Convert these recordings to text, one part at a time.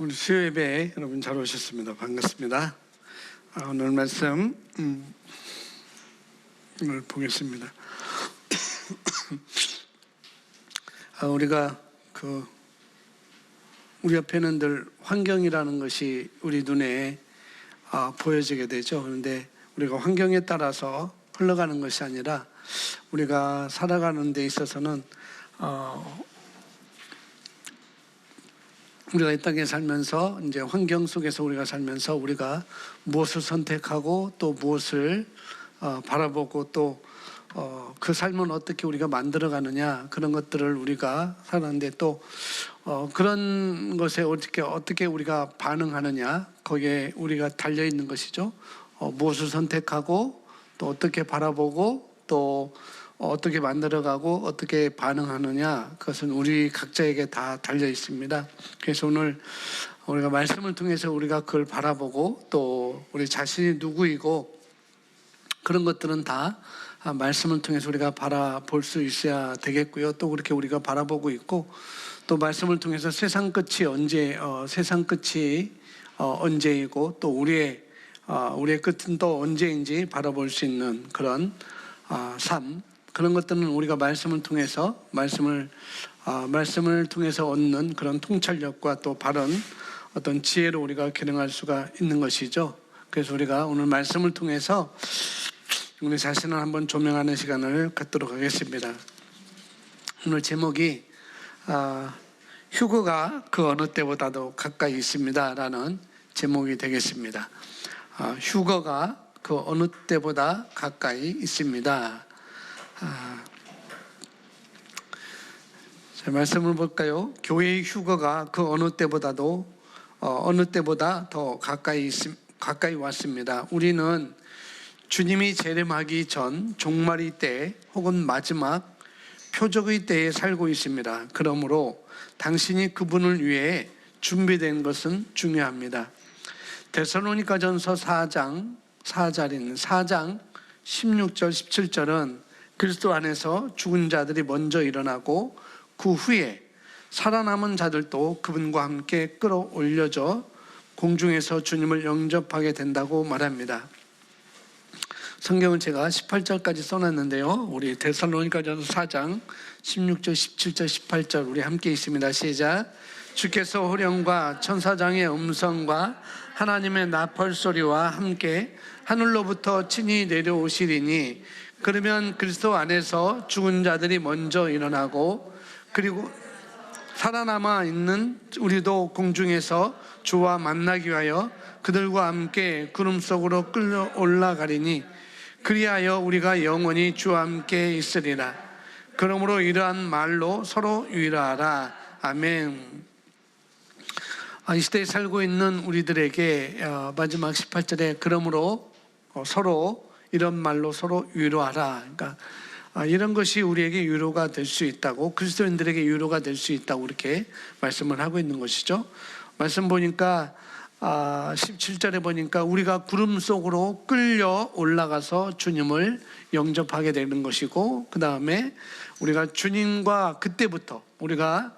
우리 수요예배 여러분 잘 오셨습니다. 반갑습니다. 오늘 말씀 오늘 보겠습니다. 우리가 우리 옆에는 늘 환경이라는 것이 우리 눈에 보여지게 되죠. 그런데 우리가 환경에 따라서 흘러가는 것이 아니라 우리가 살아가는 데 있어서는 우리가 이 땅에 살면서 이제 환경 속에서 우리가 살면서 우리가 무엇을 선택하고 또 무엇을 바라보고 또 그 삶은 어떻게 우리가 만들어가느냐, 그런 것들을 우리가 살았는데 또 그런 것에 어떻게 우리가 반응하느냐, 거기에 우리가 달려 있는 것이죠. 무엇을 선택하고 또 어떻게 바라보고 또 어떻게 만들어가고 어떻게 반응하느냐, 그것은 우리 각자에게 다 달려 있습니다. 그래서 오늘 우리가 말씀을 통해서 우리가 그걸 바라보고 또 우리 자신이 누구이고 그런 것들은 다 말씀을 통해서 우리가 바라볼 수 있어야 되겠고요. 또 그렇게 우리가 바라보고 있고 또 말씀을 통해서 세상 끝이 언제이고 또 우리의 끝은 또 언제인지 바라볼 수 있는 그런 삶, 그런 것들은 우리가 말씀을 통해서 얻는 그런 통찰력과 또 바른 어떤 지혜로 우리가 기능할 수가 있는 것이죠. 그래서 우리가 오늘 말씀을 통해서 우리 자신을 한번 조명하는 시간을 갖도록 하겠습니다. 오늘 제목이 휴거가 그 어느 때보다도 가까이 있습니다 라는 제목이 되겠습니다. 휴거가 그 어느 때보다 가까이 있습니다. 자, 말씀을 볼까요? 교회의 휴거가 그 어느 때보다 더 가까이 왔습니다. 우리는 주님이 재림하기 전 종말의 때 혹은 마지막 표적의 때에 살고 있습니다. 그러므로 당신이 그분을 위해 준비된 것은 중요합니다. 데살로니가전서 4장 16절 17절은 그리스도 안에서 죽은 자들이 먼저 일어나고 그 후에 살아남은 자들도 그분과 함께 끌어올려져 공중에서 주님을 영접하게 된다고 말합니다. 성경은 제가 18절까지 써놨는데요. 우리 데살로니가전서 4장 16절 17절 18절 우리 함께 있습니다. 시작. 주께서 호령과 천사장의 음성과 하나님의 나팔 소리와 함께 하늘로부터 친히 내려오시리니 그러면 그리스도 안에서 죽은 자들이 먼저 일어나고 그리고 살아남아 있는 우리도 공중에서 주와 만나기 위하여 그들과 함께 구름 속으로 끌려 올라가리니 그리하여 우리가 영원히 주와 함께 있으리라. 그러므로 이러한 말로 서로 위로하라. 아멘. 이 시대에 살고 있는 우리들에게 마지막 18절에 그러므로 서로 이런 말로 서로 위로하라. 그러니까 이런 것이 우리에게 위로가 될 수 있다고, 그리스도인들에게 위로가 될 수 있다고 이렇게 말씀을 하고 있는 것이죠. 말씀 보니까 17절에 보니까 우리가 구름 속으로 끌려 올라가서 주님을 영접하게 되는 것이고, 그 다음에 우리가 주님과 그때부터 우리가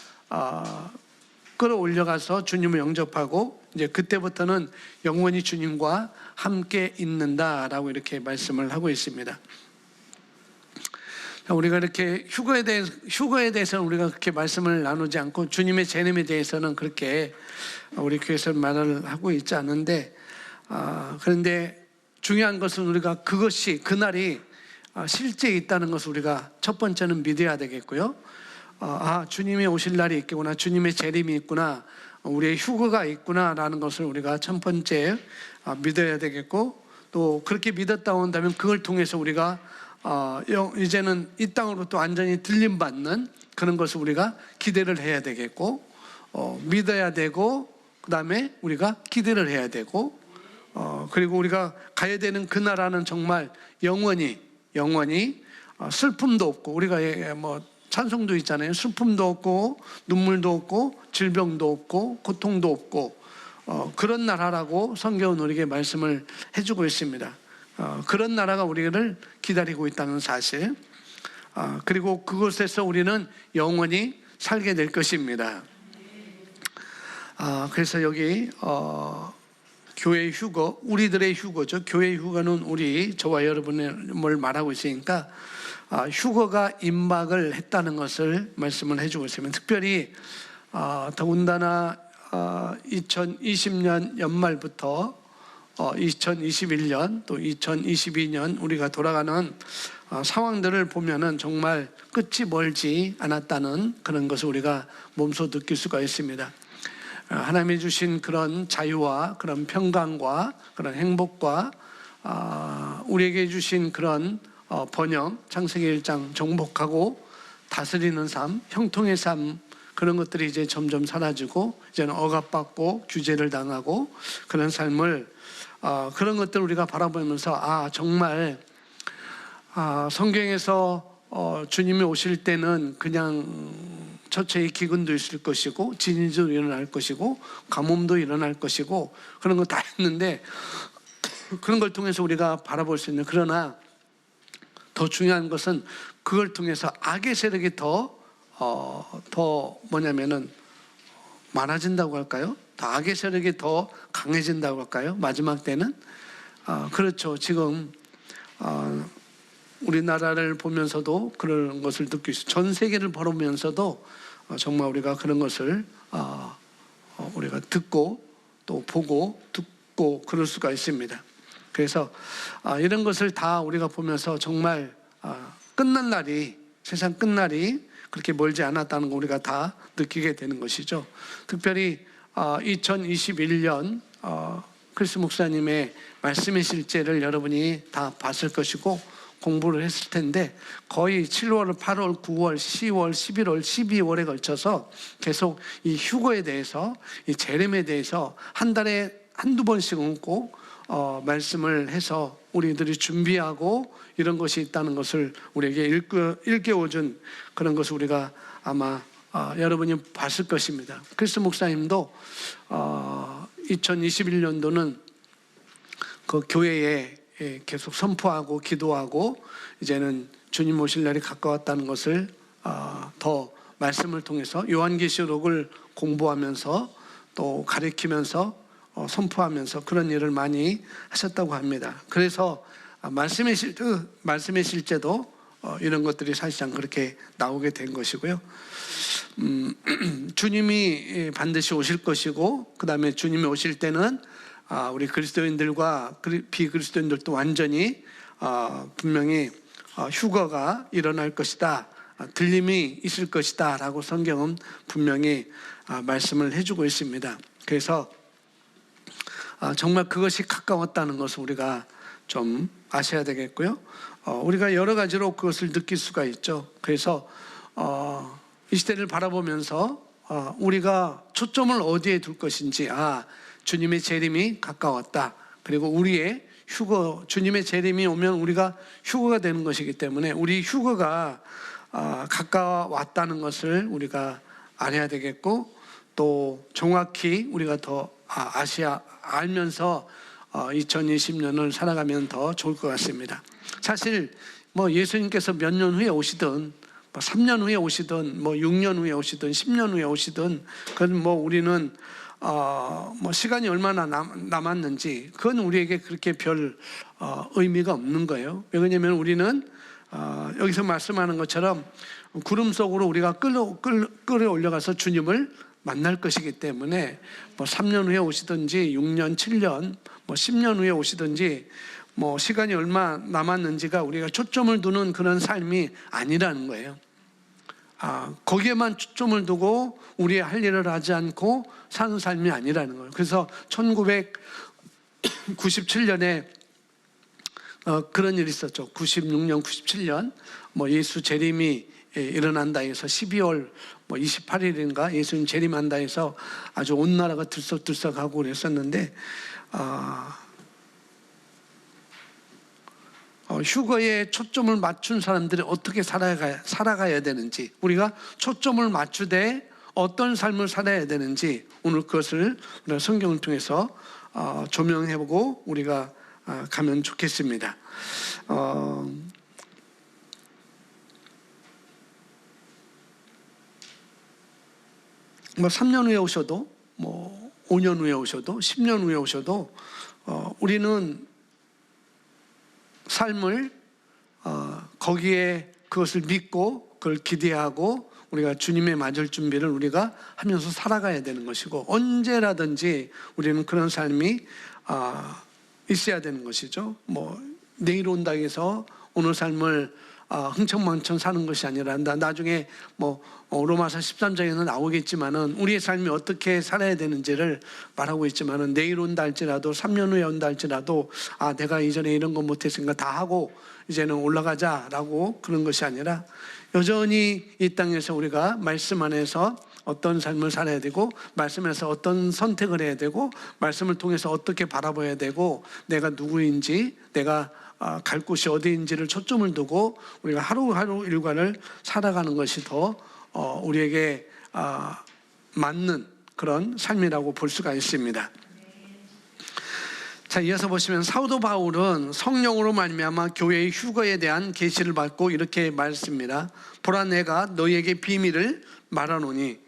끌어올려가서 주님을 영접하고 이제 그때부터는 영원히 주님과 함께 있는다라고 이렇게 말씀을 하고 있습니다. 우리가 이렇게 휴거에 대해서는 우리가 그렇게 말씀을 나누지 않고 주님의 재림에 대해서는 그렇게 우리 교회에서 말을 하고 있지 않은데, 그런데 중요한 것은 우리가 그날이 실제 있다는 것을 우리가 첫 번째는 믿어야 되겠고요. 주님이 오실 날이 있겠구나, 주님의 재림이 있구나, 우리의 휴거가 있구나라는 것을 우리가 첫 번째 믿어야 되겠고, 또 그렇게 믿었다 온다면 그걸 통해서 우리가 이제는 이 땅으로 또 완전히 들림받는 그런 것을 우리가 기대를 해야 되겠고, 믿어야 되고, 그 다음에 우리가 기대를 해야 되고, 그리고 우리가 가야 되는 그 나라는 정말 영원히 슬픔도 없고, 우리가 찬송도 있잖아요. 슬픔도 없고 눈물도 없고 질병도 없고 고통도 없고 그런 나라라고 성경은 우리에게 말씀을 해주고 있습니다. 그런 나라가 우리를 기다리고 있다는 사실, 그리고 그곳에서 우리는 영원히 살게 될 것입니다. 그래서 여기 교회 휴거, 우리들의 휴거죠. 교회 휴거는 저와 여러분을 말하고 있으니까 휴거가 임박을 했다는 것을 말씀을 해주고 있습니다. 특별히 더군다나 2020년 연말부터 2021년 또 2022년 우리가 돌아가는 상황들을 보면은 정말 끝이 멀지 않았다는 그런 것을 우리가 몸소 느낄 수가 있습니다. 하나님이 주신 그런 자유와 그런 평강과 그런 행복과 우리에게 주신 그런 번영, 창세기 1장 정복하고 다스리는 삶, 형통의 삶, 그런 것들이 이제 점점 사라지고 이제는 억압받고 규제를 당하고 그런 삶을 그런 것들을 우리가 바라보면서 정말 성경에서 주님이 오실 때는 그냥 처처의 기근도 있을 것이고 진이도 일어날 것이고 가뭄도 일어날 것이고 그런 거 다 했는데 그런 걸 통해서 우리가 바라볼 수 있는, 그러나 더 중요한 것은 그걸 통해서 악의 세력이 더 뭐냐면은 많아진다고 할까요? 더 악의 세력이 더 강해진다고 할까요? 마지막 때는 그렇죠. 지금 우리나라를 보면서도 그런 것을 느낄 수, 전 세계를 바라보면서도 정말 우리가 그런 것을 우리가 듣고 또 보고 듣고 그럴 수가 있습니다. 그래서 이런 것을 다 우리가 보면서 정말 끝난 날이, 세상 끝날이 그렇게 멀지 않았다는 거 우리가 다 느끼게 되는 것이죠. 특별히 2021년 크리스 목사님의 말씀의 실제를 여러분이 다 봤을 것이고 공부를 했을 텐데 거의 7월, 8월, 9월, 10월, 11월, 12월에 걸쳐서 계속 이 휴거에 대해서, 이 재림에 대해서 한 달에 한두 번씩은 꼭 말씀을 해서 우리들이 준비하고 이런 것이 있다는 것을 우리에게 일깨워준 그런 것을 우리가 아마 여러분이 봤을 것입니다. 크리스 목사님도 2021년도는 그 교회에 계속 선포하고 기도하고 이제는 주님 오실 날이 가까웠다는 것을 더 말씀을 통해서 요한계시록을 공부하면서 또 가르치면서 선포하면서 그런 일을 많이 하셨다고 합니다. 그래서 말씀의 실제도 이런 것들이 사실상 그렇게 나오게 된 것이고요. 주님이 반드시 오실 것이고 그 다음에 주님이 오실 때는 우리 그리스도인들과 비그리스도인들도 완전히 분명히 휴거가 일어날 것이다, 들림이 있을 것이다 라고 성경은 분명히 말씀을 해주고 있습니다. 그래서 정말 그것이 가까웠다는 것을 우리가 좀 아셔야 되겠고요. 우리가 여러 가지로 그것을 느낄 수가 있죠. 그래서 이 시대를 바라보면서 우리가 초점을 어디에 둘 것인지, 주님의 재림이 가까웠다. 그리고 우리의 휴거, 주님의 재림이 오면 우리가 휴거가 되는 것이기 때문에 우리 휴거가 가까웠다는 것을 우리가 알아야 되겠고, 또 정확히 우리가 더 알면서 2020년을 살아가면 더 좋을 것 같습니다. 사실 예수님께서 몇 년 후에 오시든 3년 후에 오시든 6년 후에 오시든 10년 후에 오시든 그건 우리는 시간이 얼마나 남았는지 그건 우리에게 그렇게 별 의미가 없는 거예요. 왜냐하면 우리는 여기서 말씀하는 것처럼 구름 속으로 우리가 끌어올려가서 주님을 만날 것이기 때문에 3년 후에 오시든지 6년, 7년, 10년 후에 오시든지 시간이 얼마 남았는지가 우리가 초점을 두는 그런 삶이 아니라는 거예요. 거기에만 초점을 두고 우리의 할 일을 하지 않고 사는 삶이 아니라는 거예요. 그래서 1997년에 그런 일이 있었죠. 96년, 97년 예수 재림이 일어난다 해서 12월 28일인가 예수님 재림한다 해서 아주 온 나라가 들썩들썩하고 그랬었는데 휴거에 초점을 맞춘 사람들이 어떻게 살아가야 되는지, 우리가 초점을 맞추되 어떤 삶을 살아야 되는지 오늘 그것을 우리가 성경을 통해서 조명해보고 우리가 가면 좋겠습니다. 3년 후에 오셔도 뭐 5년 후에 오셔도 10년 후에 오셔도 우리는 삶을 거기에 그것을 믿고 그걸 기대하고 우리가 주님의 맞을 준비를 우리가 하면서 살아가야 되는 것이고, 언제라든지 우리는 그런 삶이 있어야 되는 것이죠. 뭐 내일 온다 해서 오늘 삶을 흥청망청 사는 것이 아니라, 나중에 뭐 로마서 13장에는 나오겠지만은 우리의 삶이 어떻게 살아야 되는지를 말하고 있지만은, 내일 온다 할지라도 3년 후에 온다 할지라도 내가 이전에 이런 거 못했으니까 다 하고 이제는 올라가자라고 그런 것이 아니라, 여전히 이 땅에서 우리가 말씀 안에서 어떤 삶을 살아야 되고, 말씀에서 어떤 선택을 해야 되고, 말씀을 통해서 어떻게 바라봐야 되고, 내가 누구인지, 내가 갈 곳이 어디인지를 초점을 두고 우리가 하루하루 일과를 살아가는 것이 더 우리에게 맞는 그런 삶이라고 볼 수가 있습니다. 자, 이어서 보시면 사도 바울은 성령으로 말미암아 교회의 휴거에 대한 계시를 받고 이렇게 말했습니다. 보라, 내가 너희에게 비밀을 말하노니.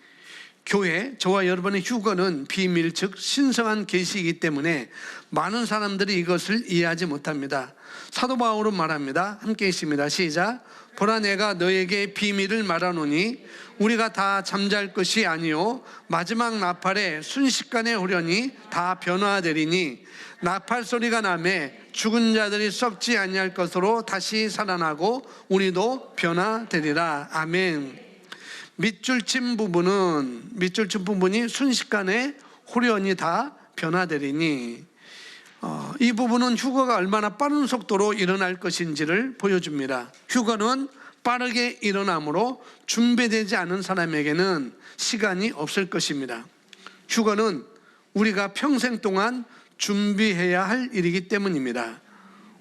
교회, 저와 여러분의 휴거는 비밀, 즉 신성한 계시이기 때문에 많은 사람들이 이것을 이해하지 못합니다. 사도 바울은 말합니다. 함께 있습니다. 시작. 보라, 내가 너에게 비밀을 말하노니 우리가 다 잠잘 것이 아니요 마지막 나팔에 순식간에 오려니 다 변화되리니, 나팔 소리가 나매 죽은 자들이 썩지 아니할 것으로 다시 살아나고 우리도 변화되리라. 아멘. 밑줄 친 부분이 순식간에 호련히 다 변화되리니, 이 부분은 휴거가 얼마나 빠른 속도로 일어날 것인지를 보여줍니다. 휴거는 빠르게 일어나므로 준비되지 않은 사람에게는 시간이 없을 것입니다. 휴거는 우리가 평생 동안 준비해야 할 일이기 때문입니다.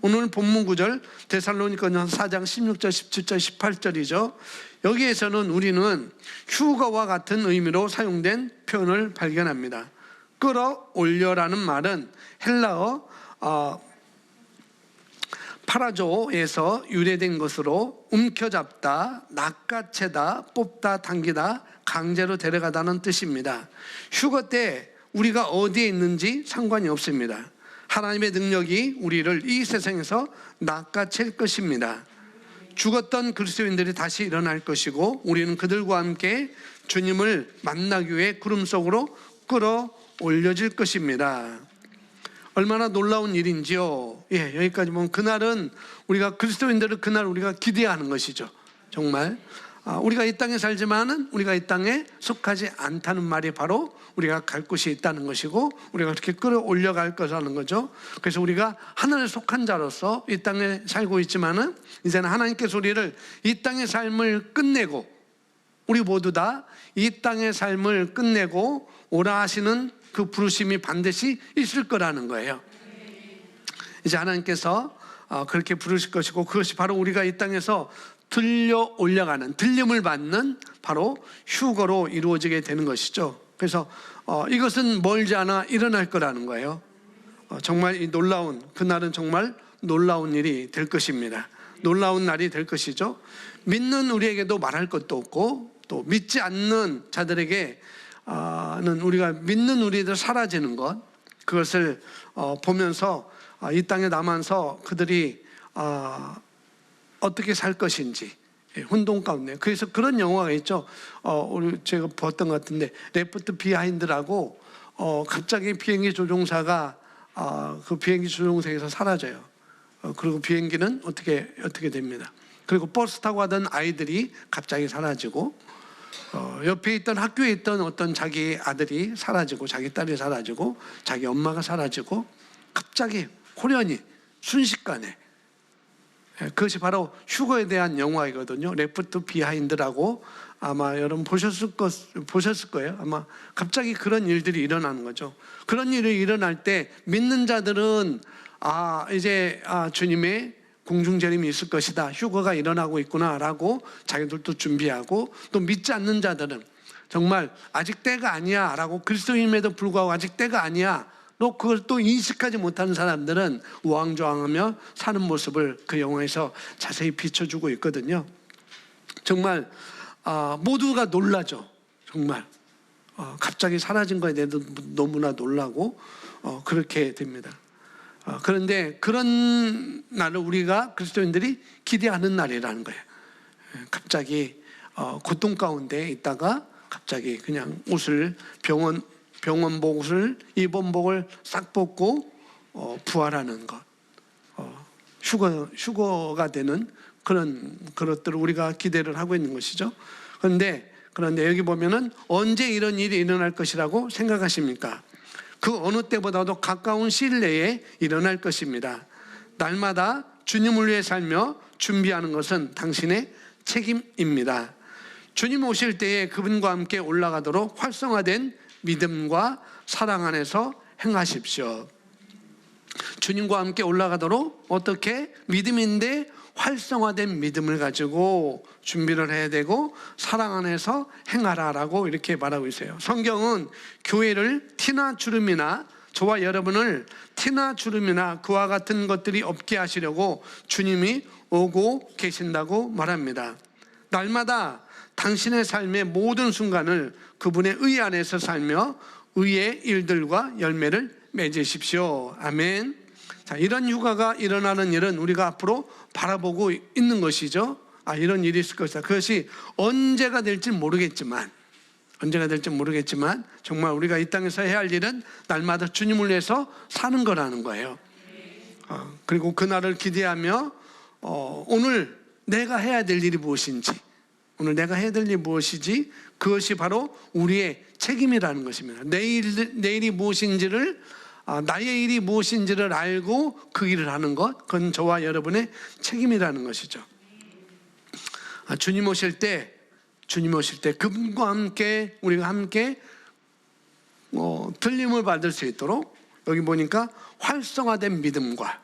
오늘 본문 구절 데살로니가전서 4장 16절, 17절, 18절이죠. 여기에서는 우리는 휴거와 같은 의미로 사용된 표현을 발견합니다. 끌어올려라는 말은 헬라어 파라조에서 유래된 것으로 움켜잡다, 낚아채다, 뽑다, 당기다, 강제로 데려가다는 뜻입니다. 휴거 때 우리가 어디에 있는지 상관이 없습니다. 하나님의 능력이 우리를 이 세상에서 낚아챌 것입니다. 죽었던 그리스도인들이 다시 일어날 것이고, 우리는 그들과 함께 주님을 만나기 위해 구름 속으로 끌어올려질 것입니다. 얼마나 놀라운 일인지요. 여기까지 보면 그날은 우리가 그리스도인들을 그날 우리가 기대하는 것이죠. 정말 우리가 이 땅에 살지만은 우리가 이 땅에 속하지 않다는 말이 바로 우리가 갈 곳이 있다는 것이고, 우리가 그렇게 끌어올려갈 것이라는 거죠. 그래서 우리가 하늘에 속한 자로서 이 땅에 살고 있지만은 이제는 하나님께서 우리를 이 땅의 삶을 끝내고, 우리 모두 다 이 땅의 삶을 끝내고 오라 하시는 그 부르심이 반드시 있을 거라는 거예요. 이제 하나님께서 그렇게 부르실 것이고, 그것이 바로 우리가 이 땅에서 들려 올려가는, 들림을 받는 바로 휴거로 이루어지게 되는 것이죠. 그래서 이것은 멀지 않아 일어날 거라는 거예요. 정말 이 놀라운, 그날은 정말 놀라운 일이 될 것입니다. 놀라운 날이 될 것이죠. 믿는 우리에게도 말할 것도 없고, 또 믿지 않는 자들에게는 우리가 믿는 우리들 사라지는 것, 그것을 보면서 이 땅에 남아서 그들이 어떻게 살 것인지 혼돈 가운데. 그래서 그런 영화가 있죠. 우리 제가 봤던 것 같은데, 레프트 비하인드라고 갑자기 비행기 조종사가 그 비행기 조종석에서 사라져요. 그리고 비행기는 어떻게 됩니다. 그리고 버스 타고 가던 아이들이 갑자기 사라지고, 옆에 있던 학교에 있던 어떤 자기 아들이 사라지고, 자기 딸이 사라지고, 자기 엄마가 사라지고, 갑자기 호련히 순식간에. 그것이 바로 휴거에 대한 영화이거든요. 레프트 비하인드라고 아마 여러분 보셨을 거예요. 아마 갑자기 그런 일들이 일어나는 거죠. 그런 일이 일어날 때 믿는 자들은 이제 주님의 공중재림이 있을 것이다, 휴거가 일어나고 있구나라고 자기들도 준비하고, 또 믿지 않는 자들은 정말 아직 때가 아니야 라고, 그리스도임에도 불구하고 아직 때가 아니야, 또 그걸 또 인식하지 못하는 사람들은 우왕좌왕하며 사는 모습을 그 영화에서 자세히 비춰주고 있거든요. 정말 모두가 놀라죠. 정말 갑자기 사라진 거에 대해서 너무나 놀라고 그렇게 됩니다. 그런데 그런 날을 우리가 그리스도인들이 기대하는 날이라는 거예요. 갑자기 고통 가운데 있다가 갑자기 그냥 옷을 병원복 옷을 입원복을 싹 벗고 부활하는 것, 휴거가 되는 그런 것들을 우리가 기대를 하고 있는 것이죠. 그런데 여기 보면은 언제 이런 일이 일어날 것이라고 생각하십니까? 그 어느 때보다도 가까운 시일 내에 일어날 것입니다. 날마다 주님을 위해 살며 준비하는 것은 당신의 책임입니다. 주님 오실 때에 그분과 함께 올라가도록 활성화된 믿음과 사랑 안에서 행하십시오. 주님과 함께 올라가도록 어떻게 믿음인데 활성화된 믿음을 가지고 준비를 해야 되고 사랑 안에서 행하라라고 이렇게 말하고 있어요. 성경은 교회를 티나 주름이나 저와 여러분을 티나 주름이나 그와 같은 것들이 없게 하시려고 주님이 오고 계신다고 말합니다. 날마다 당신의 삶의 모든 순간을 그분의 의 안에서 살며 의의 일들과 열매를 맺으십시오. 아멘. 자, 이런 휴가가 일어나는 일은 우리가 앞으로 바라보고 있는 것이죠. 이런 일이 있을 것이다. 그것이 언제가 될지 모르겠지만 정말 우리가 이 땅에서 해야 할 일은 날마다 주님을 위해서 사는 거라는 거예요. 그리고 그날을 기대하며 오늘 내가 해야 될 일이 무엇인지, 오늘 내가 해야 될 일이 무엇이지, 그것이 바로 우리의 책임이라는 것입니다. 내일이 무엇인지를, 나의 일이 무엇인지를 알고 그 일을 하는 것, 그건 저와 여러분의 책임이라는 것이죠. 주님 오실 때 그분과 함께 우리가 함께 들림을 받을 수 있도록 여기 보니까 활성화된 믿음과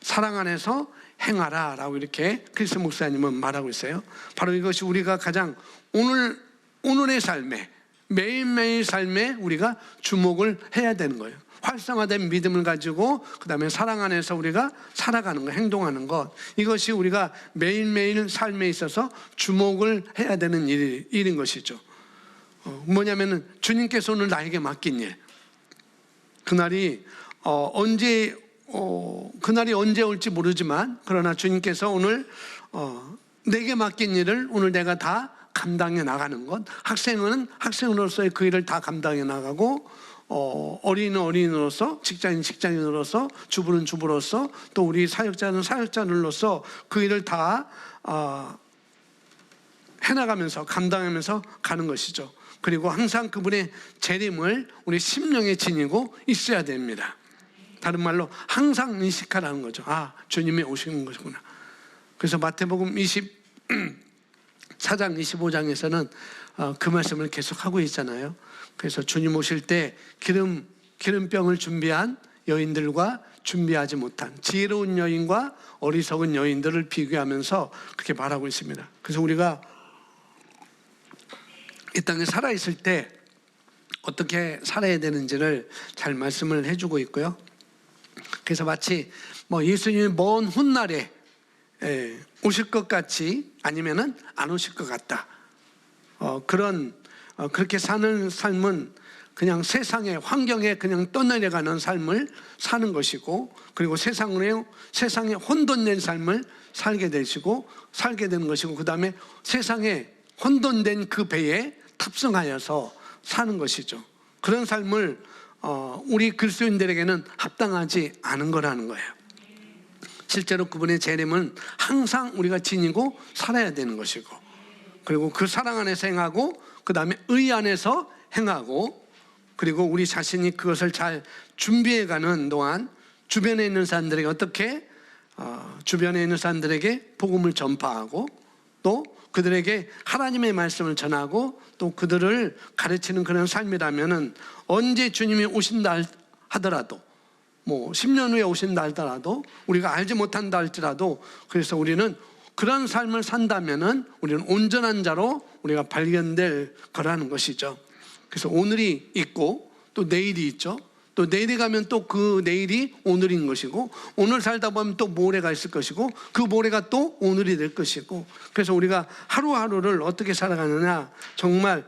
사랑 안에서 행하라 라고 이렇게 크리스 목사님은 말하고 있어요. 바로 이것이 우리가 가장 오늘의 삶에, 매일매일 삶에 우리가 주목을 해야 되는 거예요. 활성화된 믿음을 가지고 그 다음에 사랑 안에서 우리가 살아가는 것, 행동하는 것, 이것이 우리가 매일매일 삶에 있어서 주목을 해야 되는 일인 것이죠. 뭐냐면은 주님께서 오늘 나에게 맡긴 일, 그날이 언제 올지 모르지만, 그러나 주님께서 오늘 내게 맡긴 일을 오늘 내가 다 감당해 나가는 것, 학생은 학생으로서의 그 일을 다 감당해 나가고, 어린이는 어린이로서, 직장인 직장인으로서, 주부는 주부로서, 또 우리 사역자는 사역자들로서 그 일을 다 해나가면서 감당하면서 가는 것이죠. 그리고 항상 그분의 재림을 우리 심령에 지니고 있어야 됩니다. 다른 말로 항상 인식하라는 거죠. 주님이 오시는 것이구나. 그래서 마태복음 24장 25장에서는 그 말씀을 계속하고 있잖아요. 그래서 주님 오실 때 기름병을 준비한 여인들과 준비하지 못한 지혜로운 여인과 어리석은 여인들을 비교하면서 그렇게 말하고 있습니다. 그래서 우리가 이 땅에 살아있을 때 어떻게 살아야 되는지를 잘 말씀을 해주고 있고요. 그래서 마치 예수님이 먼 훗날에 오실 것 같이, 아니면은 안 오실 것 같다, 그렇게 사는 삶은 그냥 세상의 환경에 그냥 떠내려가는 삶을 사는 것이고, 그리고 세상에 혼돈된 삶을 살게 되는 것이고, 그 다음에 세상에 혼돈된 그 배에 탑승하여서 사는 것이죠. 그런 삶을 우리 그리스도인들에게는 합당하지 않은 거라는 거예요. 실제로 그분의 재림은 항상 우리가 지니고 살아야 되는 것이고, 그리고 그 사랑 안에서 행하고, 그 다음에 의 안에서 행하고, 그리고 우리 자신이 그것을 잘 준비해가는 동안 주변에 있는 사람들에게 주변에 있는 사람들에게 복음을 전파하고, 또 그들에게 하나님의 말씀을 전하고, 또 그들을 가르치는 그런 삶이라면은 언제 주님이 오신다 하더라도, 10년 후에 오신다 하더라도, 우리가 알지 못한다 할지라도, 그래서 우리는 그런 삶을 산다면은 우리는 온전한 자로 우리가 발견될 거라는 것이죠. 그래서 오늘이 있고 또 내일이 있죠. 또 내일이 가면 또 그 내일이 오늘인 것이고, 오늘 살다 보면 또 모레가 있을 것이고, 그 모레가 또 오늘이 될 것이고, 그래서 우리가 하루하루를 어떻게 살아가느냐, 정말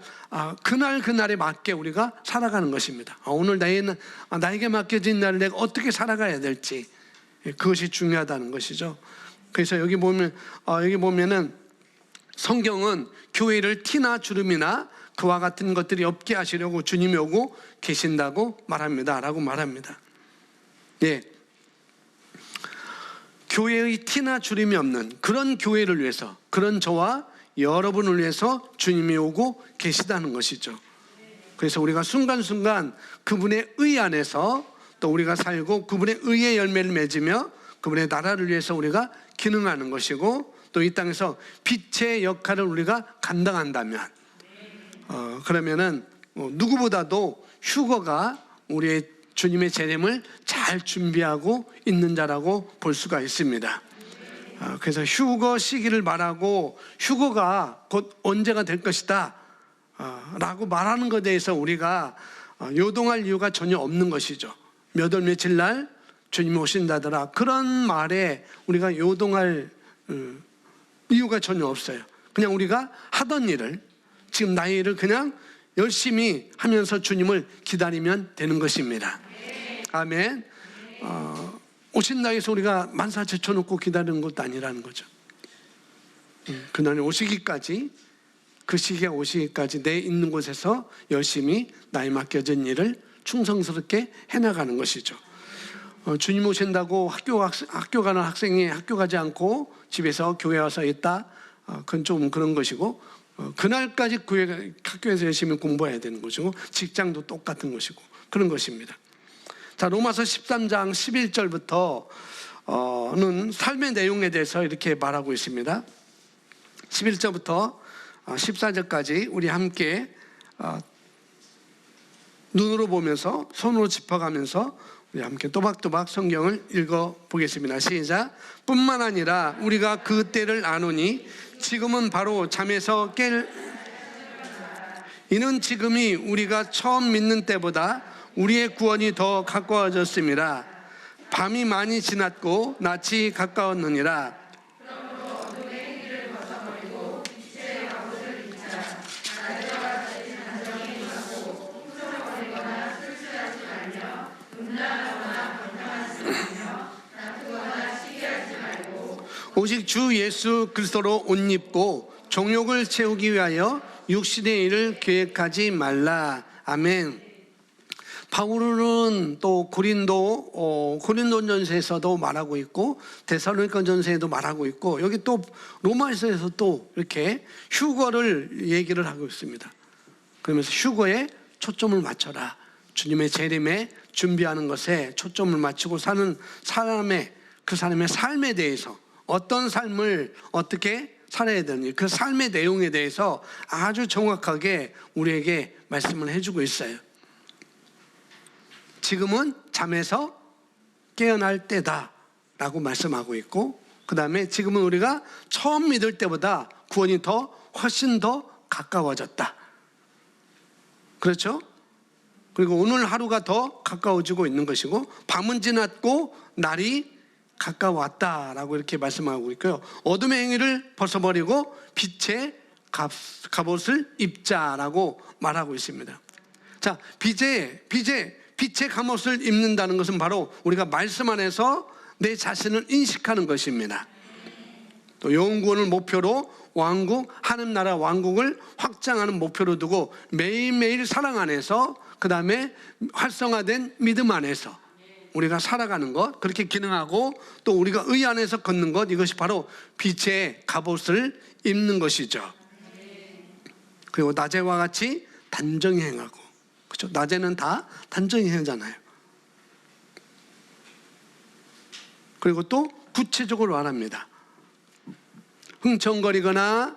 그날 그날에 맞게 우리가 살아가는 것입니다. 오늘 나에게 맡겨진 날을 내가 어떻게 살아가야 될지, 그것이 중요하다는 것이죠. 그래서 여기 보면은 성경은 교회를 티나 주름이나 그와 같은 것들이 없게 하시려고 주님이 오고 계신다고 말합니다. 라고 말합니다. 예. 교회의 티나 주름이 없는 그런 교회를 위해서, 그런 저와 여러분을 위해서 주님이 오고 계시다는 것이죠. 그래서 우리가 순간순간 그분의 의 안에서 또 우리가 살고 그분의 의의 열매를 맺으며 그분의 나라를 위해서 우리가 기능하는 것이고, 또 이 땅에서 빛의 역할을 우리가 감당한다면, 그러면은 누구보다도 휴거가 우리의 주님의 재림을 잘 준비하고 있는 자라고 볼 수가 있습니다. 그래서 휴거 시기를 말하고 휴거가 곧 언제가 될 것이다 라고 말하는 것에 대해서 우리가 요동할 이유가 전혀 없는 것이죠. 몇 월 며칠 날 주님이 오신다더라, 그런 말에 우리가 요동할 이유가 전혀 없어요. 그냥 우리가 하던 일을, 지금 나의 일을 그냥 열심히 하면서 주님을 기다리면 되는 것입니다. 아멘. 오신다 해서 우리가 만사 제쳐놓고 기다리는 것도 아니라는 거죠. 그날이 오시기까지, 그 시기가 오시기까지 내 있는 곳에서 열심히 나의 맡겨진 일을 충성스럽게 해나가는 것이죠. 주님 오신다고 학교 가는 학생이 학교 가지 않고 집에서 교회 와서 있다, 그건 좀 그런 것이고, 그날까지 학교에서 열심히 공부해야 되는 것이고, 직장도 똑같은 것이고, 그런 것입니다. 자, 로마서 13장 11절부터는 삶의 내용에 대해서 이렇게 말하고 있습니다. 11절부터 14절까지 우리 함께 눈으로 보면서 손으로 짚어가면서 우리 함께 또박또박 성경을 읽어보겠습니다. 시작. 뿐만 아니라 우리가 그 때를 아노니 지금은 바로 잠에서 이는 지금이 우리가 처음 믿는 때보다 우리의 구원이 더 가까워졌습니다. 밤이 많이 지났고 낮이 가까웠느니라. 오직 주 예수 그리스도로 옷 입고 정욕을 채우기 위하여 육신의 일을 계획하지 말라. 아멘. 바울은 또 고린도전서에서도 말하고 있고 데살로니가전서에도 말하고 있고, 여기 또 로마서에서 또 이렇게 휴거를 얘기를 하고 있습니다. 그러면서 휴거에 초점을 맞춰라. 주님의 재림에 준비하는 것에 초점을 맞추고 사는 그 사람의 삶에 대해서, 어떤 삶을 어떻게 살아야 되는지, 그 삶의 내용에 대해서 아주 정확하게 우리에게 말씀을 해주고 있어요. 지금은 잠에서 깨어날 때다 라고 말씀하고 있고, 그 다음에 지금은 우리가 처음 믿을 때보다 구원이 훨씬 더 가까워졌다. 그렇죠? 그리고 오늘 하루가 더 가까워지고 있는 것이고, 밤은 지났고 날이 가까웠다라고 이렇게 말씀하고 있고요. 어둠의 행위를 벗어버리고 빛의 갑옷을 입자라고 말하고 있습니다. 자, 빛의 갑옷을 입는다는 것은 바로 우리가 말씀 안에서 내 자신을 인식하는 것입니다. 또 영구원을 목표로 하늘나라 왕국을 확장하는 목표로 두고 매일매일 사랑 안에서, 그 다음에 활성화된 믿음 안에서 우리가 살아가는 것, 그렇게 기능하고 또 우리가 의 안에서 걷는 것, 이것이 바로 빛의 갑옷을 입는 것이죠. 그리고 낮에와 같이 단정히 행하고, 그렇죠? 낮에는 다 단정히 행하잖아요. 그리고 또 구체적으로 말합니다. 흥청거리거나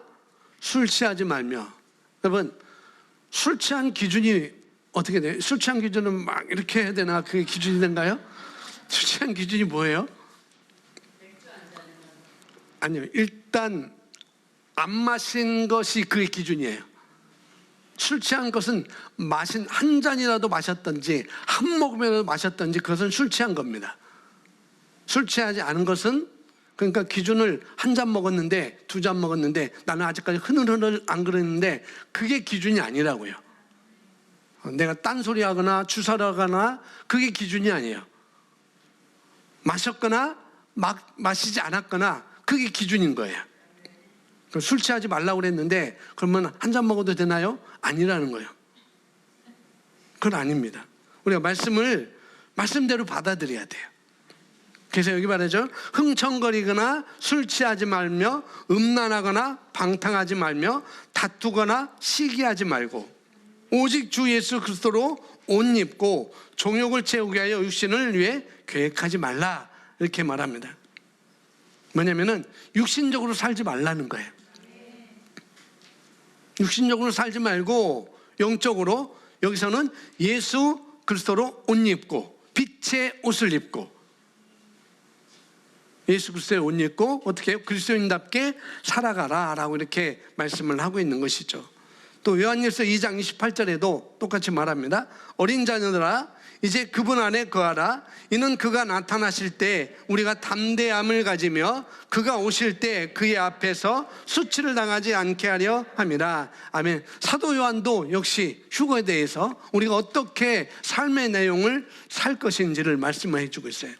술 취하지 말며. 여러분, 술 취한 기준이 어떻게 돼요? 술 취한 기준은 막 이렇게 해야 되나? 그게 기준이 된가요? 술 취한 기준이 뭐예요? 아니요, 일단 안 마신 것이 그의 기준이에요. 술 취한 것은 한 잔이라도 마셨든지 한 모금이라도 마셨든지 그것은 술 취한 겁니다. 술 취하지 않은 것은, 그러니까 기준을 한 잔 먹었는데 두 잔 먹었는데 나는 아직까지 흐느흐느 안 그랬는데 그게 기준이 아니라고요. 내가 딴소리 하거나 주사를 하거나 그게 기준이 아니에요. 마셨거나 마시지 않았거나 그게 기준인 거예요. 술 취하지 말라고 그랬는데 그러면 한 잔 먹어도 되나요? 아니라는 거예요. 그건 아닙니다. 우리가 말씀을 말씀대로 받아들여야 돼요. 그래서 여기 말하죠. 흥청거리거나 술 취하지 말며 음란하거나 방탕하지 말며 다투거나 시기하지 말고 오직 주 예수 그리스도로 옷 입고 정욕을 채우게 하여 육신을 위해 계획하지 말라, 이렇게 말합니다. 뭐냐면은 육신적으로 살지 말라는 거예요. 육신적으로 살지 말고 영적으로, 여기서는 예수 그리스도로 옷 입고 빛의 옷을 입고, 예수 그리스도의 옷 입고 어떻게 해요? 그리스도인답게 살아가라 라고 이렇게 말씀을 하고 있는 것이죠. 또 요한일서 2장 28절에도 똑같이 말합니다. 어린 자녀들아 이제 그분 안에 거하라. 이는 그가 나타나실 때 우리가 담대함을 가지며 그가 오실 때 그의 앞에서 수치를 당하지 않게 하려 함이라. 아멘. 사도 요한도 역시 휴거에 대해서 우리가 어떻게 삶의 내용을 살 것인지를 말씀해 주고 있어요.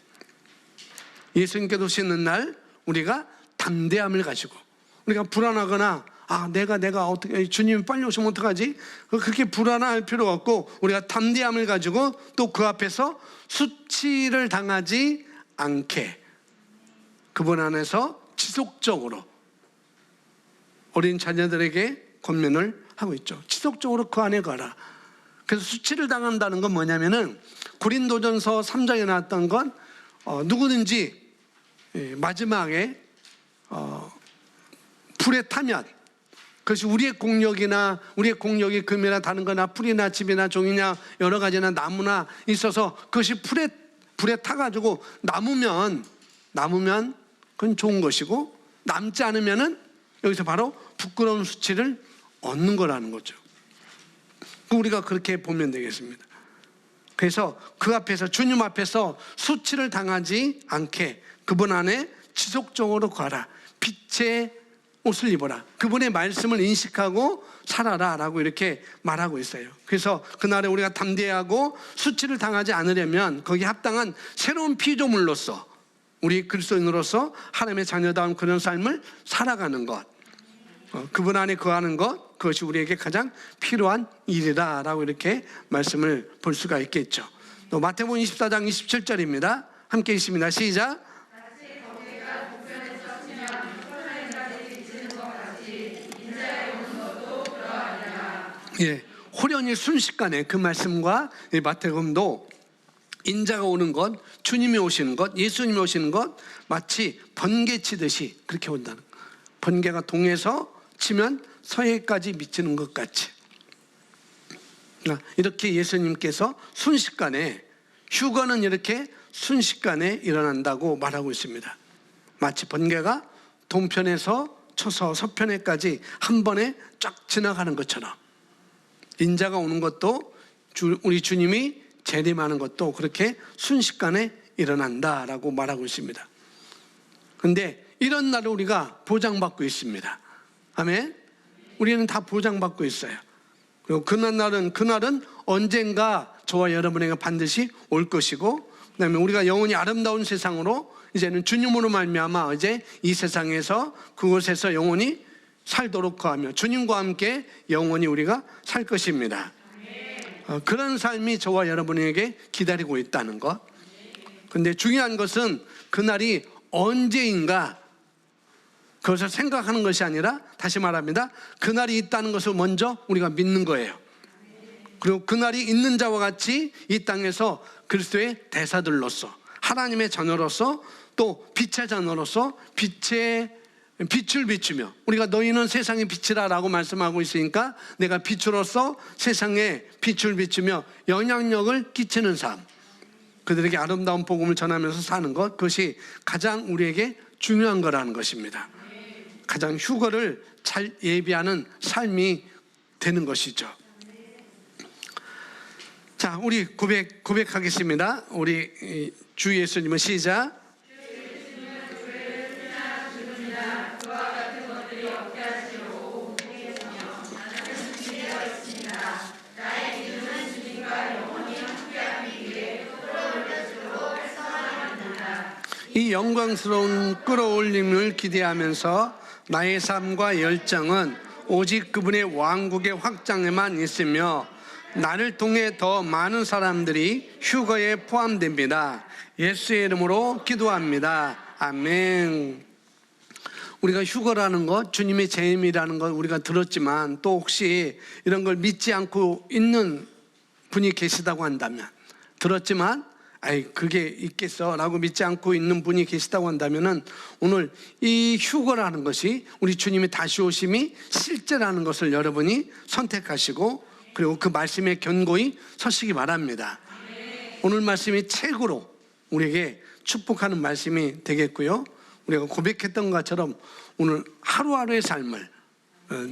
예수님께서 오시는 날 우리가 담대함을 가지고, 우리가 불안하거나 내가 어떻게, 주님이 빨리 오시면 어떡하지? 그렇게 불안할 필요가 없고 우리가 담대함을 가지고 또 그 앞에서 수치를 당하지 않게 그분 안에서 지속적으로 어린 자녀들에게 권면을 하고 있죠. 지속적으로 그 안에 가라. 그래서 수치를 당한다는 건 뭐냐면은 고린도전서 3장에 나왔던 건 누구든지 마지막에 불에 타면, 그것이 우리의 공력이 금이나 다른 거나 풀이나 집이나 종이나 여러 가지나 나무나 있어서 그것이 불에 타가지고 남으면 그건 좋은 것이고, 남지 않으면은 여기서 바로 부끄러운 수치를 얻는 거라는 거죠. 우리가 그렇게 보면 되겠습니다. 그래서 그 앞에서, 주님 앞에서 수치를 당하지 않게 그분 안에 지속적으로 가라. 빛의 옷을 입어라. 그분의 말씀을 인식하고 살아라 라고 이렇게 말하고 있어요. 그래서 그날에 우리가 담대하고 수치를 당하지 않으려면 거기에 합당한 새로운 피조물로서, 우리 그리스도인으로서 하나님의 자녀다운 그런 삶을 살아가는 것, 그분 안에 거하는 것, 그것이 우리에게 가장 필요한 일이다 라고 이렇게 말씀을 볼 수가 있겠죠. 또 마태복음 24장 27절입니다. 함께 읽습니다. 시작. 예, 호련히 순식간에 그 말씀과 마태복음도 인자가 오는 것, 주님이 오시는 것, 예수님이 오시는 것 마치 번개 치듯이 그렇게 온다는 것. 번개가 동에서 치면 서해까지 미치는 것 같이, 이렇게 예수님께서 순식간에, 휴거는 이렇게 순식간에 일어난다고 말하고 있습니다. 마치 번개가 동편에서 쳐서 서편에까지 한 번에 쫙 지나가는 것처럼 인자가 오는 것도, 우리 주님이 재림하는 것도 그렇게 순식간에 일어난다라고 말하고 있습니다. 그런데 이런 날을 우리가 보장받고 있습니다. 아멘. 우리는 다 보장받고 있어요. 그리고 그날은 언젠가 저와 여러분에게 반드시 올 것이고, 그다음에 우리가 영원히 아름다운 세상으로, 이제는 주님으로 말미암아 이제 이 세상에서 그곳에서 영원히 살도록 거하며 주님과 함께 영원히 우리가 살 것입니다. 그런 삶이 저와 여러분에게 기다리고 있다는 것. 그런데 중요한 것은 그날이 언제인가 그것을 생각하는 것이 아니라, 다시 말합니다, 그날이 있다는 것을 먼저 우리가 믿는 거예요. 그리고 그날이 있는 자와 같이 이 땅에서 그리스도의 대사들로서, 하나님의 자녀로서, 또 빛의 자녀로서 빛을 비추며, 우리가 너희는 세상의 빛이라 라고 말씀하고 있으니까 내가 빛으로서 세상에 빛을 비추며 영향력을 끼치는 삶, 그들에게 아름다운 복음을 전하면서 사는 것, 그것이 가장 우리에게 중요한 거라는 것입니다. 가장 휴거를 잘 예비하는 삶이 되는 것이죠. 자, 우리 고백하겠습니다. 우리 주 예수님은 시작. 이 영광스러운 끌어올림을 기대하면서 나의 삶과 열정은 오직 그분의 왕국의 확장에만 있으며 나를 통해 더 많은 사람들이 휴거에 포함됩니다. 예수의 이름으로 기도합니다. 아멘. 우리가 휴거라는 것, 주님의 재림이라는 걸 우리가 들었지만 또 혹시 이런 걸 믿지 않고 있는 분이 계시다고 한다면, 들었지만 아이 그게 있겠어 라고 믿지 않고 있는 분이 계시다고 한다면은 오늘 이 휴거라는 것이 우리 주님의 다시 오심이 실제라는 것을 여러분이 선택하시고 그리고 그 말씀에 견고히 서시기 바랍니다. 오늘 말씀이 최고로 우리에게 축복하는 말씀이 되겠고요. 우리가 고백했던 것처럼 오늘 하루하루의 삶을,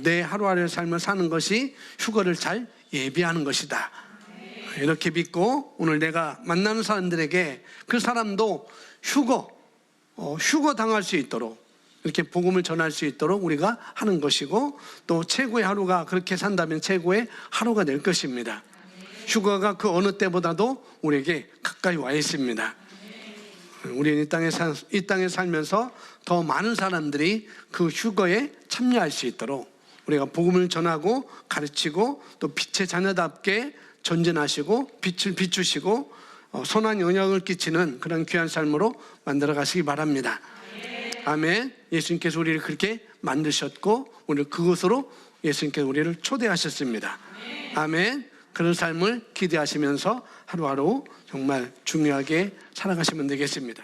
내 하루하루의 삶을 사는 것이 휴거를 잘 예비하는 것이다. 이렇게 믿고 오늘 내가 만나는 사람들에게 그 사람도 휴거 당할 수 있도록 이렇게 복음을 전할 수 있도록 우리가 하는 것이고 또 최고의 하루가 그렇게 산다면 최고의 하루가 될 것입니다. 휴거가 그 어느 때보다도 우리에게 가까이 와 있습니다. 우리는 이 땅에 살면서 더 많은 사람들이 그 휴거에 참여할 수 있도록 우리가 복음을 전하고 가르치고 또 빛의 자녀답게 전진하시고 빛을 비추시고 선한 영향을 끼치는 그런 귀한 삶으로 만들어 가시기 바랍니다. 아멘. 예수님께서 우리를 그렇게 만드셨고 우리를 그것으로 예수님께서 우리를 초대하셨습니다. 아멘. 그런 삶을 기대하시면서 하루하루 정말 중요하게 살아가시면 되겠습니다.